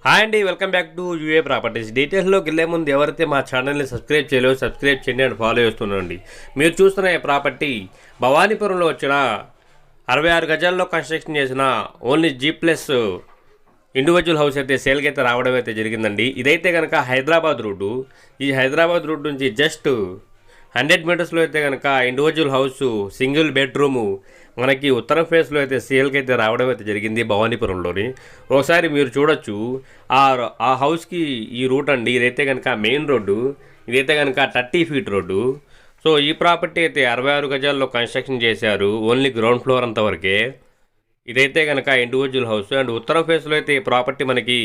Hi అండి, welcome back to UA properties. డీటెయిల్స్లోకి వెళ్ళే ముందు ఎవరైతే మా ఛానల్ని సబ్స్క్రైబ్ చేయలేదో సబ్స్క్రైబ్ చేయండి అండ్ ఫాలో చేస్తున్నాండి. మీరు చూస్తున్న ఈ ప్రాపర్టీ భవానీపురంలో వచ్చిన 66 గజాల్లో కన్స్ట్రక్షన్ చేసిన ఓన్లీ G+ ఇండివిజువల్ హౌస్ అయితే సేల్కి అయితే రావడం అయితే జరిగిందండి. ఇదైతే కనుక హైదరాబాద్ రోడ్డు. ఈ హైదరాబాద్ రోడ్డు నుంచి జస్ట్ 100 మీటర్స్లో అయితే కనుక ఇండివిజువల్ హౌస్ సింగిల్ బెడ్రూము మనకి ఉత్తరం ఫేస్లో అయితే సేల్కి అయితే రావడం అయితే జరిగింది భవానీపురంలోని. ఒకసారి మీరు చూడొచ్చు ఆ హౌస్కి ఈ రూట్ అండి. ఇదైతే కనుక మెయిన్ రోడ్డు, ఇదైతే కనుక 30 ఫీట్ రోడ్డు. సో ఈ ప్రాపర్టీ అయితే 66 గజాల్లో కన్స్ట్రక్షన్ చేశారు, ఓన్లీ గ్రౌండ్ ఫ్లోర్ అంతవరకే. ఇదైతే కనుక ఇండివిజువల్ హౌస్ అండ్ ఉత్తరం ఫేస్లో అయితే ఈ ప్రాపర్టీ మనకి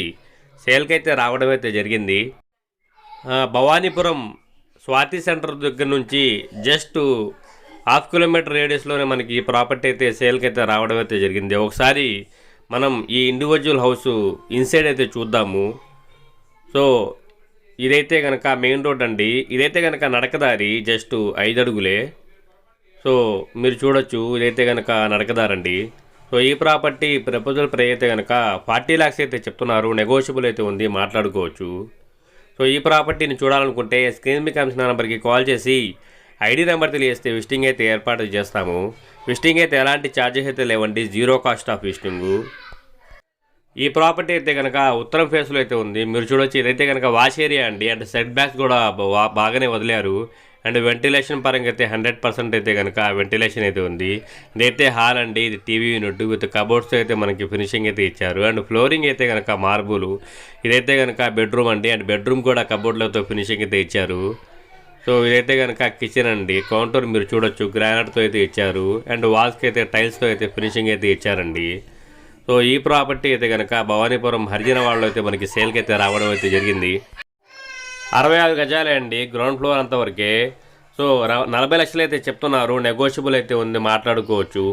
సేల్కి అయితే రావడం అయితే జరిగింది. భవానీపురం స్వాతి సెంటర్ దగ్గర నుంచి జస్ట్ 1/2 కిలోమీటర్ రేడియస్లోనే మనకి ఈ ప్రాపర్టీ అయితే సేల్కి అయితే రావడం అయితే జరిగింది. ఒకసారి మనం ఈ ఇండివిజువల్ హౌస్ ఇన్సైడ్ అయితే చూద్దాము. సో ఇదైతే కనుక మెయిన్ రోడ్ అండి. ఇదైతే కనుక నడకదారి జస్ట్ 5 అడుగులే. సో మీరు చూడొచ్చు, ఇదైతే కనుక నడకదారండి. సో ఈ ప్రాపర్టీ ప్రపోజల్ ప్రైస్ అయితే కనుక 40 lakhs అయితే చెప్తున్నారు, నెగోషియబుల్ అయితే ఉంది, మాట్లాడుకోవచ్చు. సో ఈ ప్రాపర్టీని చూడాలనుకుంటే స్క్రీన్ మీద కనిపిస్తున్న నెంబర్కి కాల్ చేసి ఐడి నెంబర్ తెలియజేస్తే విజిటింగ్ అయితే ఏర్పాటు చేస్తాము. విజిటింగ్ అయితే ఎలాంటి ఛార్జెస్ అయితే లేవండి, 0 కాస్ట్ ఆఫ్ విజిటింగు. ఈ ప్రాపర్టీ అయితే కనుక ఉత్తరం ఫేస్లో అయితే ఉంది. మీరు చూడొచ్చు, ఇదైతే కనుక వాష్ ఏరియా అండి. అండ్ సెట్ బ్యాక్స్ కూడా బాగానే వదిలారు. అండ్ వెంటిలేషన్ పరంగా అయితే 100% అయితే కనుక వెంటిలేషన్ అయితే ఉంది. ఇదైతే హాల్ అండి, ఇది టీవీ యూనిట్ విత్ కబోర్డ్స్ అయితే మనకి ఫినిషింగ్ అయితే ఇచ్చారు. అండ్ ఫ్లోరింగ్ అయితే కనుక మార్బుల్. ఇదైతే కనుక బెడ్రూమ్ అండి, అండ్ బెడ్రూమ్ కూడా కబోర్డ్లతో ఫినిషింగ్ అయితే ఇచ్చారు. సో ఇదైతే కనుక కిచెన్ అండి. కౌంటర్ మీరు చూడొచ్చు, గ్రానైట్తో అయితే ఇచ్చారు. అండ్ వాల్స్కి అయితే టైల్స్తో అయితే ఫినిషింగ్ అయితే ఇచ్చారండి. సో ఈ ప్రాపర్టీ అయితే కనుక భవానీపురం హరిజన వాళ్ళు అయితే మనకి సేల్కి అయితే రావడం అయితే జరిగింది. 66 గజాలే అండి, గ్రౌండ్ ఫ్లోర్ అంతవరకే. సో 40 లక్షలు అయితే చెప్తున్నారు, నెగోషియబుల్ అయితే ఉంది, మాట్లాడుకోవచ్చు.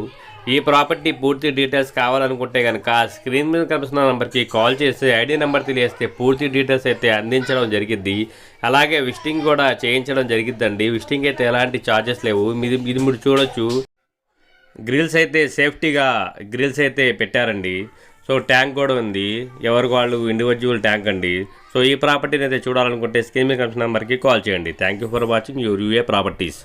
ఈ ప్రాపర్టీ పూర్తి డీటెయిల్స్ కావాలనుకుంటే కనుక స్క్రీన్ మీద కనిపిస్తున్న నెంబర్కి కాల్ చేసి ఐడి నెంబర్ తెలియజేస్తే పూర్తి డీటెయిల్స్ అయితే అందించడం జరిగిద్ది. అలాగే విజిటింగ్ కూడా చేయించడం జరిగిద్దండి. విజిటింగ్ అయితే ఎలాంటి ఛార్జెస్ లేవు. ఇది మీరు చూడొచ్చు, గ్రిల్స్ అయితే సేఫ్టీగా గ్రిల్స్ అయితే పెట్టారండి. సో ట్యాంక్ కూడా ఉంది, ఎవరికి వాళ్ళు ఇండివిజువల్ ట్యాంక్ అండి. సో ఈ ప్రాపర్టీని అయితే చూడాలనుకుంటే స్క్రీన్ మీద కనిపిస్తున్న నెంబర్కి కాల్ చేయండి. Thank you for watching UA properties.